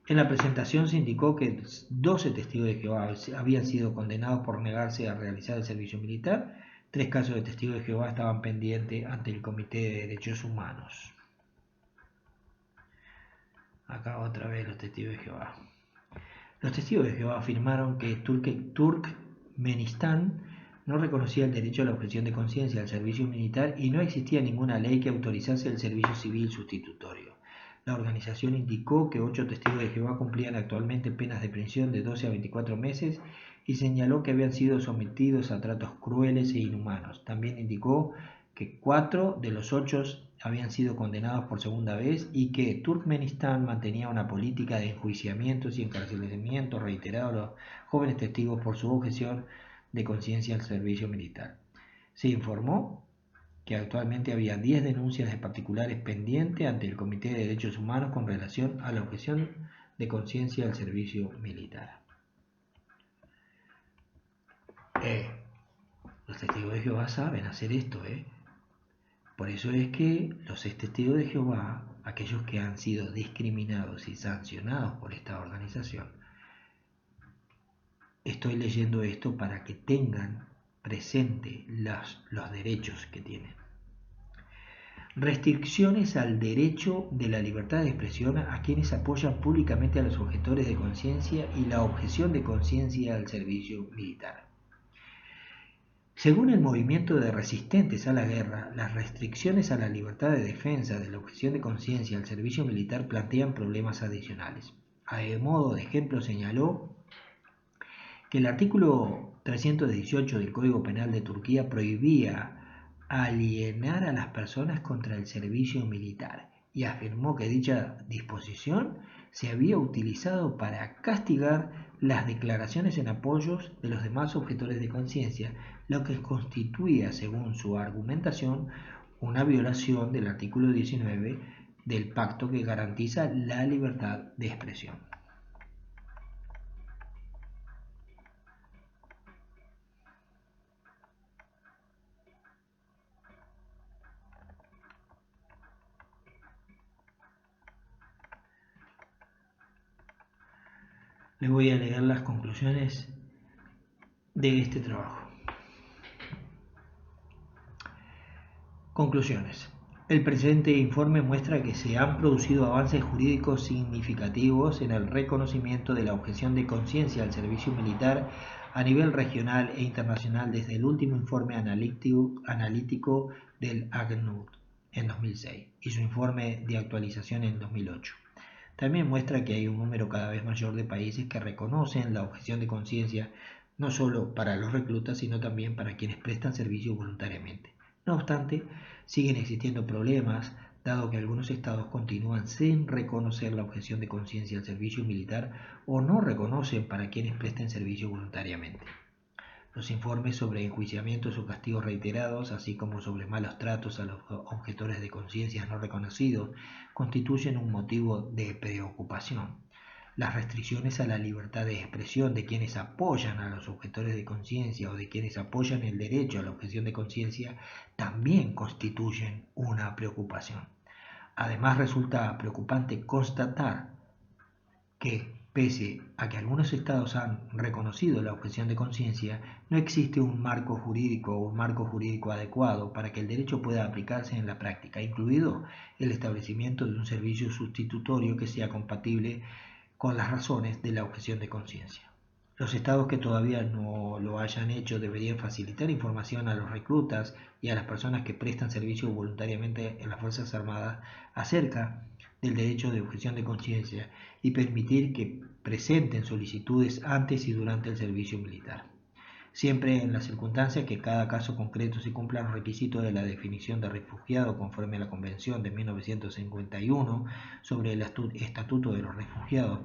En la presentación se indicó que 12 testigos de Jehová habían sido condenados por negarse a realizar el servicio militar. 3 casos de testigos de Jehová estaban pendientes ante el Comité de Derechos Humanos. Acá otra vez los testigos de Jehová. Los testigos de Jehová afirmaron que Turkmenistán no reconocía el derecho a la objeción de conciencia al servicio militar y no existía ninguna ley que autorizase el servicio civil sustitutorio. La organización indicó que 8 testigos de Jehová cumplían actualmente penas de prisión de 12 a 24 meses y señaló que habían sido sometidos a tratos crueles e inhumanos. También indicó que 4 de los 8 habían sido condenados por segunda vez y que Turkmenistán mantenía una política de enjuiciamientos y encarcelamientos reiterados a los jóvenes testigos por su objeción de conciencia al servicio militar. Se informó que actualmente había 10 denuncias de particulares pendientes ante el Comité de Derechos Humanos con relación a la objeción de conciencia al servicio militar. Los testigos de Jehová saben hacer esto, Por eso es que los testigos de Jehová, aquellos que han sido discriminados y sancionados por esta organización, estoy leyendo esto para que tengan presente los derechos que tienen. Restricciones al derecho de la libertad de expresión a quienes apoyan públicamente a los objetores de conciencia y la objeción de conciencia al servicio militar. Según el movimiento de resistentes a la guerra, las restricciones a la libertad de defensa de la objeción de conciencia al servicio militar plantean problemas adicionales. A modo de ejemplo señaló que el artículo 318 del Código Penal de Turquía prohibía alienar a las personas contra el servicio militar y afirmó que dicha disposición se había utilizado para castigar las declaraciones en apoyos de los demás objetores de conciencia, lo que constituía, según su argumentación, una violación del artículo 19 del pacto que garantiza la libertad de expresión. Les voy a leer las conclusiones de este trabajo. Conclusiones. El presente informe muestra que se han producido avances jurídicos significativos en el reconocimiento de la objeción de conciencia al servicio militar a nivel regional e internacional desde el último informe analítico del ACNUR en 2006 y su informe de actualización en 2008. También muestra que hay un número cada vez mayor de países que reconocen la objeción de conciencia no solo para los reclutas, sino también para quienes prestan servicio voluntariamente. No obstante, siguen existiendo problemas, dado que algunos estados continúan sin reconocer la objeción de conciencia al servicio militar o no reconocen para quienes presten servicio voluntariamente. Los informes sobre enjuiciamientos o castigos reiterados, así como sobre malos tratos a los objetores de conciencia no reconocidos, constituyen un motivo de preocupación. Las restricciones a la libertad de expresión de quienes apoyan a los objetores de conciencia o de quienes apoyan el derecho a la objeción de conciencia también constituyen una preocupación. Además, resulta preocupante constatar que, pese a que algunos estados han reconocido la objeción de conciencia, no existe un marco jurídico adecuado para que el derecho pueda aplicarse en la práctica, incluido el establecimiento de un servicio sustitutorio que sea compatible con las razones de la objeción de conciencia. Los estados que todavía no lo hayan hecho deberían facilitar información a los reclutas y a las personas que prestan servicio voluntariamente en las Fuerzas Armadas acerca del derecho de objeción de conciencia y permitir que presenten solicitudes antes y durante el servicio militar, siempre en la circunstancia que cada caso concreto se cumpla los requisitos de la definición de refugiado conforme a la Convención de 1951 sobre el Estatuto de los Refugiados.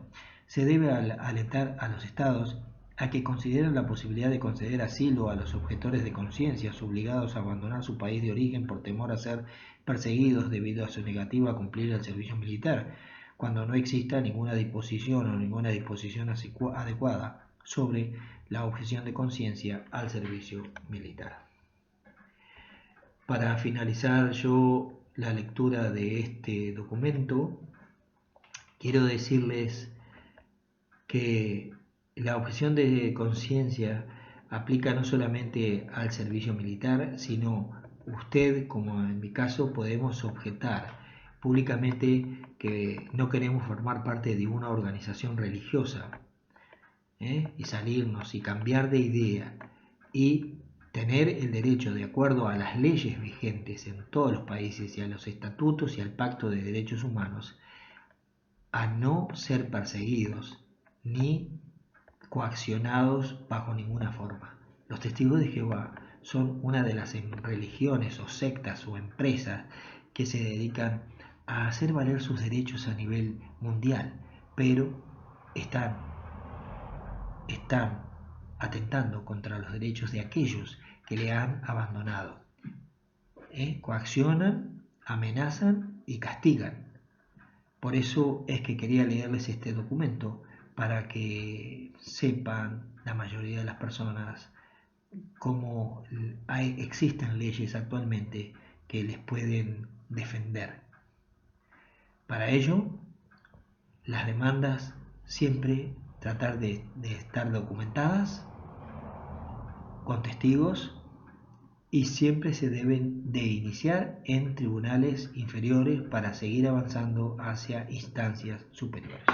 Se debe alentar a los estados a que consideren la posibilidad de conceder asilo a los objetores de conciencia obligados a abandonar su país de origen por temor a ser perseguidos debido a su negativa a cumplir el servicio militar, cuando no exista ninguna disposición o ninguna disposición adecuada sobre la objeción de conciencia al servicio militar. Para finalizar yo la lectura de este documento, quiero decirles que la objeción de conciencia aplica no solamente al servicio militar, sino usted, como en mi caso, podemos objetar públicamente que no queremos formar parte de una organización religiosa, y salirnos y cambiar de idea y tener el derecho, de acuerdo a las leyes vigentes en todos los países y a los estatutos y al Pacto de Derechos Humanos, a no ser perseguidos ni coaccionados bajo ninguna forma. Los testigos de Jehová son una de las religiones o sectas o empresas que se dedican a hacer valer sus derechos a nivel mundial, pero están atentando contra los derechos de aquellos que le han abandonado. Coaccionan, amenazan y castigan. Por eso es que quería leerles este documento, para que sepan la mayoría de las personas cómo existen leyes actualmente que les pueden defender. Para ello, las demandas siempre tratar de estar documentadas con testigos y siempre se deben de iniciar en tribunales inferiores para seguir avanzando hacia instancias superiores.